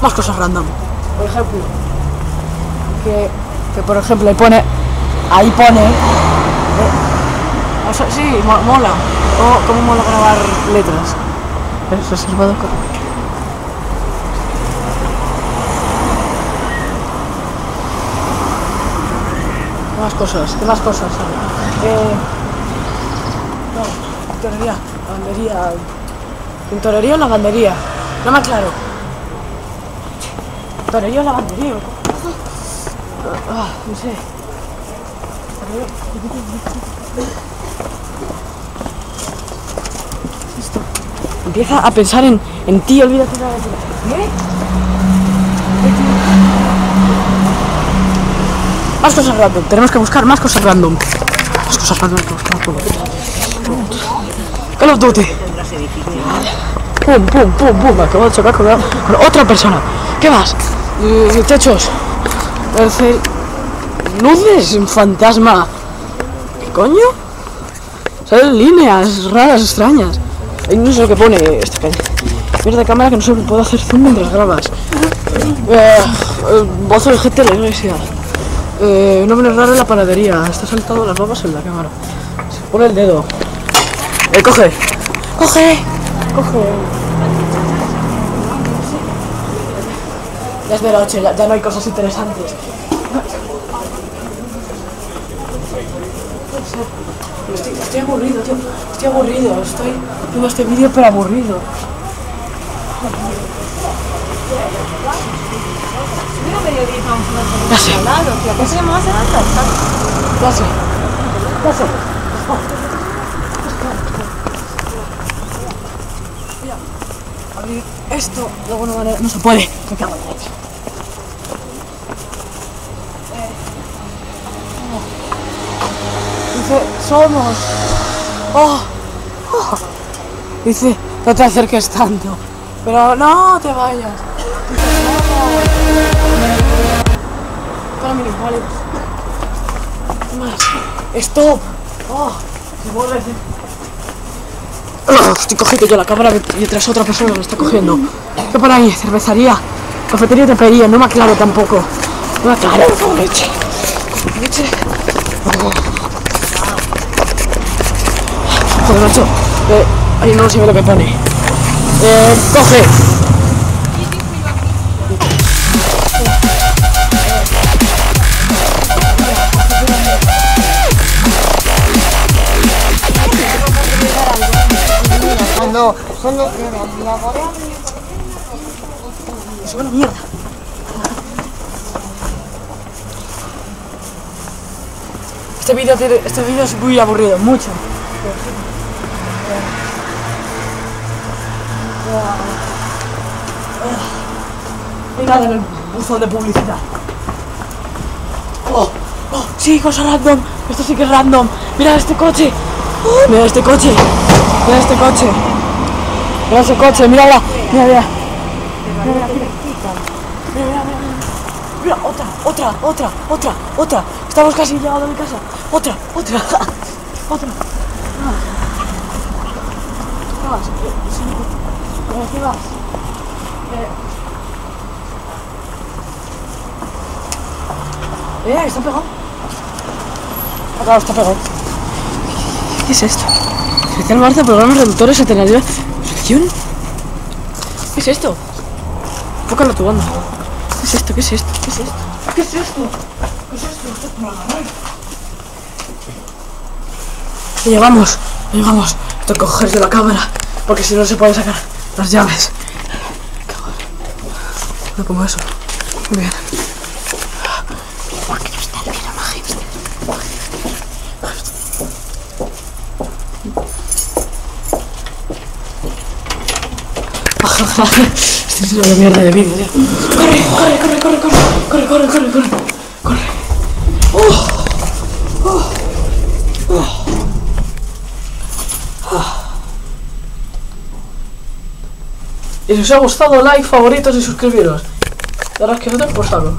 Más cosas random. Por ejemplo, que por ejemplo ahí pone, o sea, sí, mola. Oh, cómo mola grabar letras. Es reservado. ¿Qué más cosas? No, tintorería, lavandería. Tintorería o lavandería. No me aclaro. Tintorería o lavandería. No sé. Esto. Empieza a pensar en ti, olvídate de la letra. Más cosas random, tenemos que buscar más cosas random. Más cosas random que buscar. Call of Duty. Pum, me acabo de chocar con otra persona. ¿Qué más? Techos. Luces, un fantasma. ¿Qué coño? Salen líneas raras, extrañas. Ahí no sé lo que pone este mierda de cámara que no se puede hacer zoom mientras grabas. Bozo de gente de la iglesia. Nombre raro en la panadería. Está saltado las babas en la cámara. Se pone el dedo. Coge. Ya es de noche, ya no hay cosas interesantes. Estoy aburrido, tío. Estoy haciendo este vídeo pero aburrido. Ya sé. Mira, abrir esto de alguna manera no se puede. Me cago en la leche. Dice, somos. Dice, no te acerques tanto. Pero no te vayas. Para minusválidos. Más. Stop. Se vuelve a decir. Estoy cogiendo yo la cámara mientras otra persona lo está cogiendo. ¿Qué por ahí? Cervecería. Cafetería de tapería. No me aclaro tampoco. No me aclaro. Con leche. Joder, macho. Ahí no se ve lo que pone. Coge. Es una mierda. Este vídeo es muy aburrido, mucho. No hay nada en el buzón de publicidad. Sí, cosa random. Esto sí que es random. Mira este coche. Mira este coche. Mira ese coche, mírala. Mira. Mira, otra. Estamos casi llegando a mi casa. Otra. ¿Qué más? Está pegado. Acá está pegado. ¿Qué es esto? Especial Marza, programas reductores, alternativas. ¿Sección? ¿Qué es esto? Enfócalo tu banda. ¿Qué es esto? Llegamos. Tengo que coger de la cámara porque si no se pueden sacar las llaves. No como eso. Muy bien. ¿Por qué no está el video más hipster? Este es una mierda de vídeo, tío. Corre. Y si os ha gustado, like, favoritos y suscribiros. La verdad es que no te he gustado.